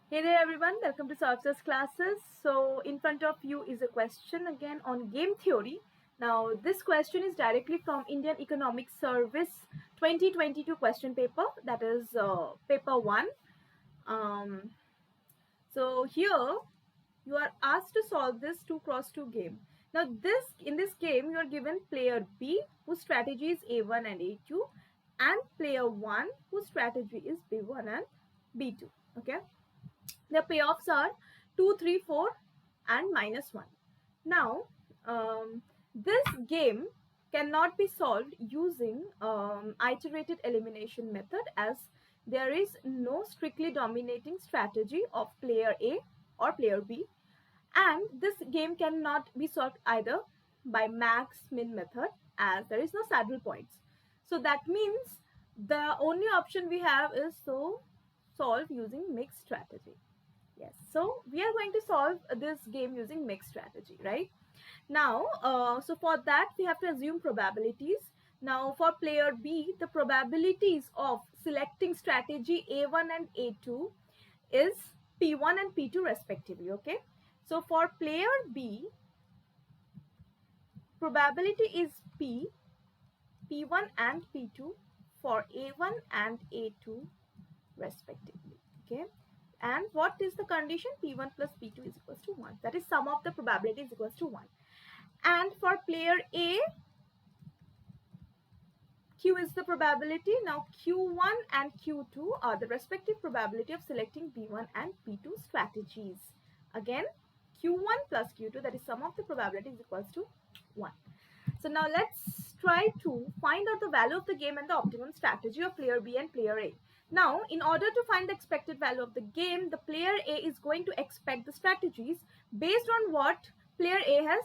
Hey there everyone, welcome to Solvers classes. So in front of you is a question again on game theory. Now this question is directly from Indian Economic Service 2022 question paper, that is paper 1. Um, so here you are asked to solve this 2x2 game. Now in this game you are given player B whose strategy is A1 and A2 and player 1 whose strategy is B1 and B2. Okay. The payoffs are 2, 3, 4 and -1. Now, this game cannot be solved using iterated elimination method, as there is no strictly dominating strategy of player A or player B, and this game cannot be solved either by max min method, as there is no saddle points. So that means the only option we have is to solve using mixed strategy. Yes, so we are going to solve this game using mixed strategy, right? Now, so for that we have to assume probabilities. Now for player B, the probabilities of selecting strategy A1 and A2 is P1 and P2 respectively, okay? So for player B, probability is P1 and P2 for A1 and A2 respectively, okay? And what is the condition? P1 plus P2 is equals to 1. That is sum of the probability is equals to 1. And for player A, Q is the probability. Now Q1 and Q2 are the respective probability of selecting B1 and B2 strategies. Again, Q1 plus Q2, that is sum of the probability, is equals to 1. So now let's try to find out the value of the game and the optimum strategy of player B and player A. Now, in order to find the expected value of the game, the player A is going to expect the strategies based on what player A has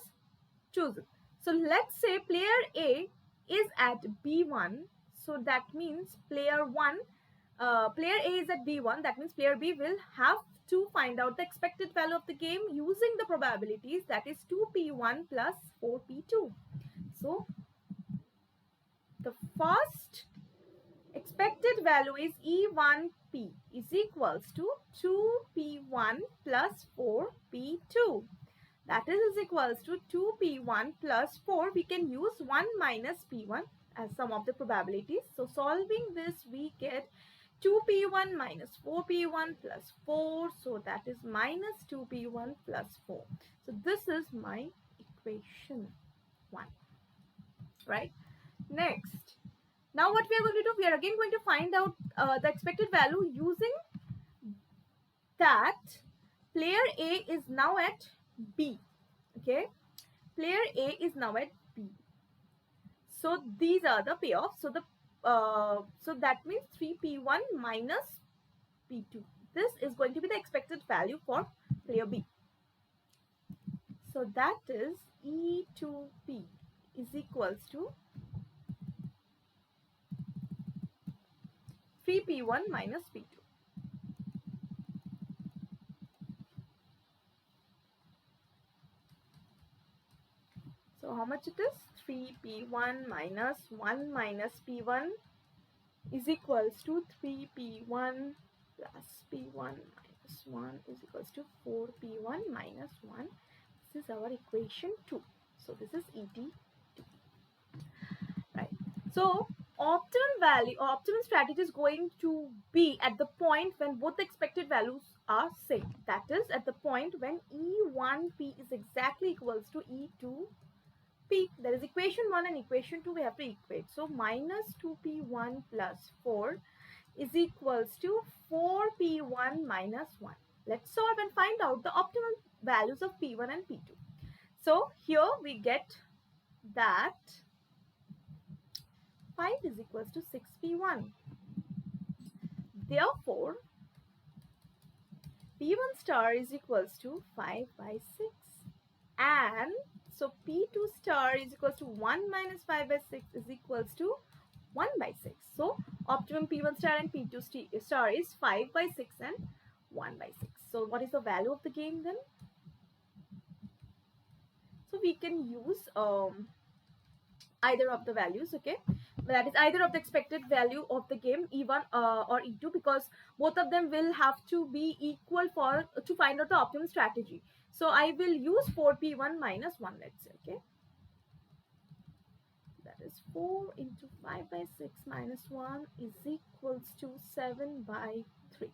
chosen. So let's say player A is at B1. So that means player A is at B1. That means player B will have to find out the expected value of the game using the probabilities, that is 2P1 plus 4P2. So the first expected value is E1P is equals to 2P1 plus 4P2. That is equals to 2P1 plus 4. We can use 1 minus P1 as sum of the probabilities. So solving this, we get 2P1 minus 4P1 plus 4. So that is minus 2P1 plus 4. So this is my equation 1. Right? Next. Now what we are going to do, we are again going to find out the expected value using that player A is now at B. Okay, player A is now at B. So these are the payoffs. So so that means 3P1 minus P2. This is going to be the expected value for player B. So that is E2P is equals to 3P1 minus P2. So how much it is? 3P1 minus 1 minus P1 is equals to 3P1 plus P1 minus 1 is equals to 4P1 minus 1. This is our equation 2. So this is ET2. Right. So optimum value or optimum strategy is going to be at the point when both the expected values are same. That is at the point when E1P is exactly equals to E2P. There is equation 1 and equation 2 we have to equate. So minus 2P1 plus 4 is equals to 4P1 minus 1. Let's solve and find out the optimum values of P1 and P2. So here we get that 5 is equals to 6P1. Therefore, P1 star is equals to 5 by 6. And so P2 star is equals to 1 minus 5 by 6 is equals to 1 by 6. So optimum P1 star and P2 star is 5 by 6 and 1 by 6. So what is the value of the game then? So we can use either of the values, okay? that is either of the expected value of the game, E1 or E2, because both of them will have to be equal for to find out the optimum strategy. So I will use 4p1 minus 1, let's say. Okay, that is 4 into 5 by 6 minus 1 is equals to 7 by 3.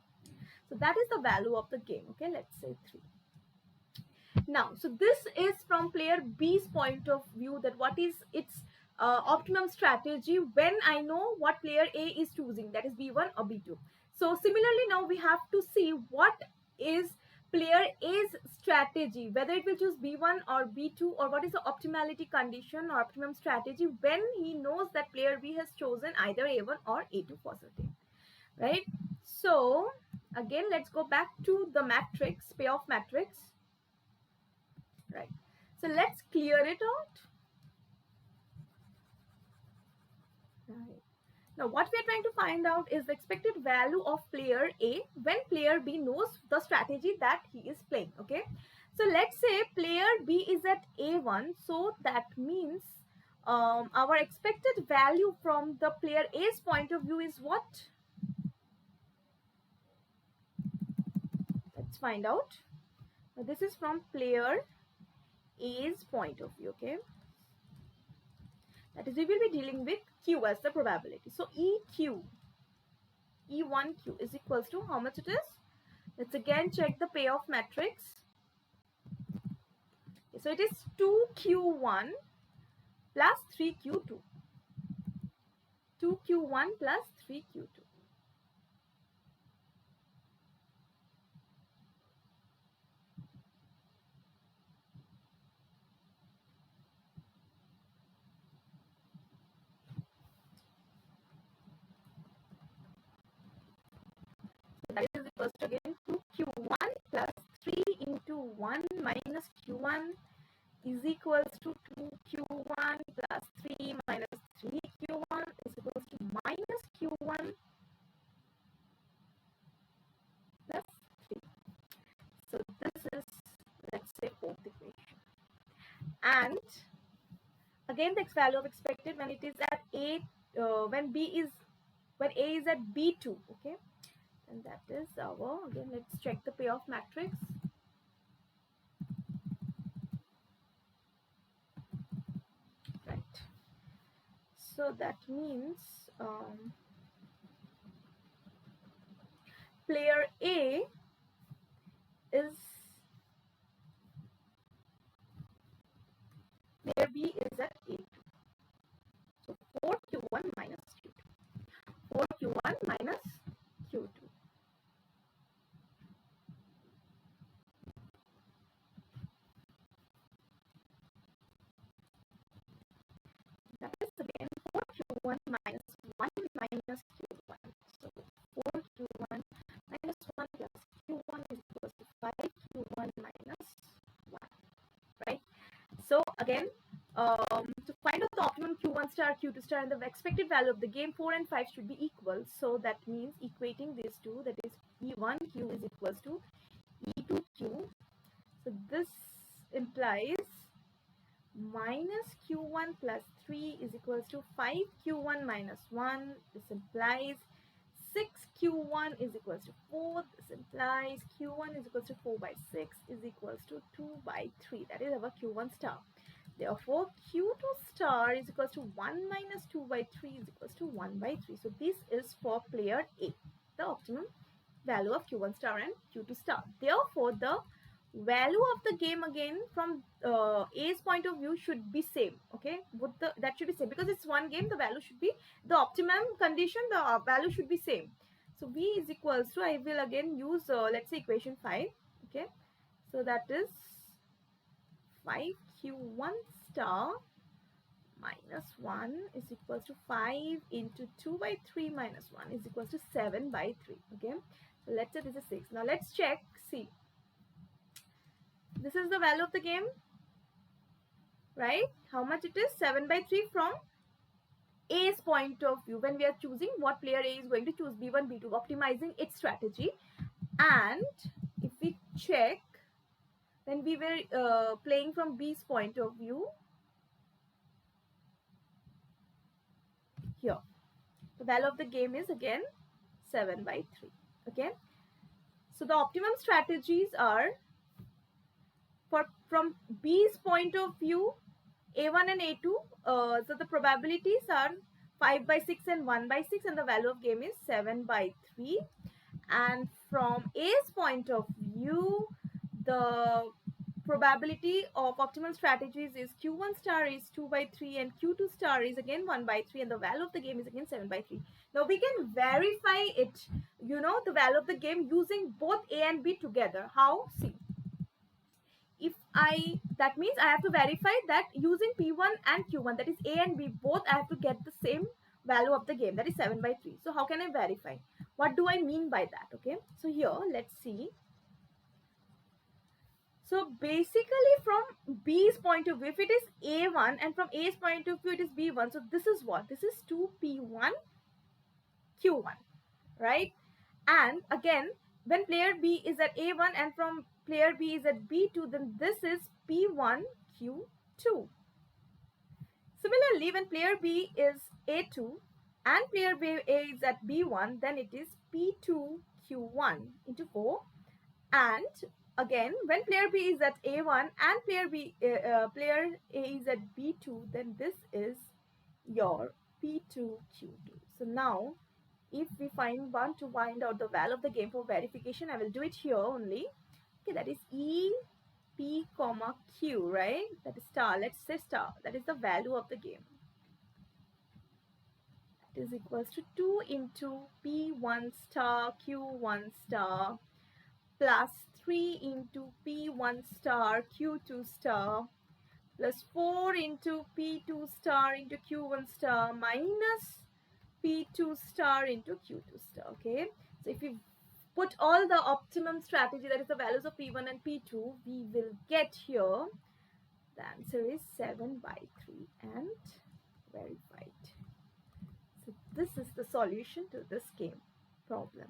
So that is the value of the game. Okay, let's say 3. Now, so this is from player B's point of view, that what is its optimum strategy when I know what player A is choosing, that is B1 or B2. So similarly, now we have to see what is player A's strategy, whether it will choose B1 or B2, or what is the optimality condition or optimum strategy when he knows that player B has chosen either A1 or A2 positive, right? So again, let's go back to the matrix, payoff matrix. Right. So let's clear it out. Right. Now what we are trying to find out is the expected value of player A when player B knows the strategy that he is playing. Okay. So let's say player B is at A1. So that means our expected value from the player A's point of view is what? Let's find out. Now, this is from player A's point of view. Okay. That is, we will be dealing with Q as the probability. So EQ, E1Q is equals to how much it is? Let's again check the payoff matrix. So it is 2Q1 plus 3Q2. 2Q1 plus 3Q2. So that is equals to again 2Q1 plus 3 into 1 minus Q1 is equals to 2Q1 plus 3 minus 3Q1 is equals to minus Q1 plus 3. So this is, let's say, fourth equation. And again, the value of expected when it is at A, when A is at B2. Okay, and that is our, again, let's check the payoff matrix. Right. So that means player A is, player B is at A2. So 4Q1 minus Q2. 4Q1 minus Q2. That is again 4Q1 minus 1 minus Q1. So 4Q1 minus 1 plus Q1 is equal to 5Q1 minus 1. Right? So again, to find out the optimum Q1 star, Q2 star, and the expected value of the game, 4 and 5 should be equal. So that means equating these two, that is E1Q is equals to E2Q. So this implies minus Q1 plus 3 is equals to 5Q1 minus 1. This implies 6Q1 is equals to 4. This implies Q1 is equals to 4 by 6 is equals to 2 by 3. That is our Q1 star. Therefore, Q2 star is equals to 1 minus 2 by 3 is equals to 1 by 3. So this is for player A, the optimum value of Q1 star and Q2 star. Therefore, the value of the game again from A's point of view should be same. Okay, that should be same because it's one game. The value should be the optimum condition. The value should be same. So V is equals to, I will again use let's say equation 5. Okay, so that is 5Q1 star minus 1 is equals to 5 into 2 by 3 minus 1 is equals to 7 by 3. Okay, so let's say this is 6. Now let's check. See, this is the value of the game, right? How much it is? 7 by 3 from A's point of view when we are choosing what player A is going to choose, B1, B2, optimizing its strategy. And if we check when we were playing from B's point of view, here. The value of the game is again 7 by 3. Okay. So the optimum strategies are, from B's point of view, A1 and A2, so the probabilities are 5 by 6 and 1 by 6, and the value of game is 7 by 3. And from A's point of view, the probability of optimal strategies is Q1 star is 2 by 3 and Q2 star is again 1 by 3, and the value of the game is again 7 by 3. Now we can verify it, the value of the game using both A and B together. How? See, that means I have to verify that using P1 and Q1, that is A and B, both I have to get the same value of the game, that is 7 by 3. So how can I verify? What do I mean by that? Okay, so here let's see. So basically from B's point of view, if it is A1, and from A's point of view it is B1, so this is what? This is 2P1 Q1, right? And again, when player B is at A1 and from player B is at B2, then this is P1 Q2. Similarly, when player B is A2 and player B is at B1, then it is P2 Q1 into 4. And again, when player B is at A1 and player A is at B2, then this is your P2 Q2. So now, if we want to find out the value of the game for verification, I will do it here only. Okay, that is E P comma Q, right? That is star. Let's say star. That is the value of the game. That is equals to 2 into P1 star Q1 star plus 3 into P1 star Q2 star plus 4 into P2 star into Q1 star minus P2 star into Q2 star. Okay, so if we put all the optimum strategy, that is the values of P1 and P2, we will get here the answer is 7 by 3 and verified. So this is the solution to this game problem.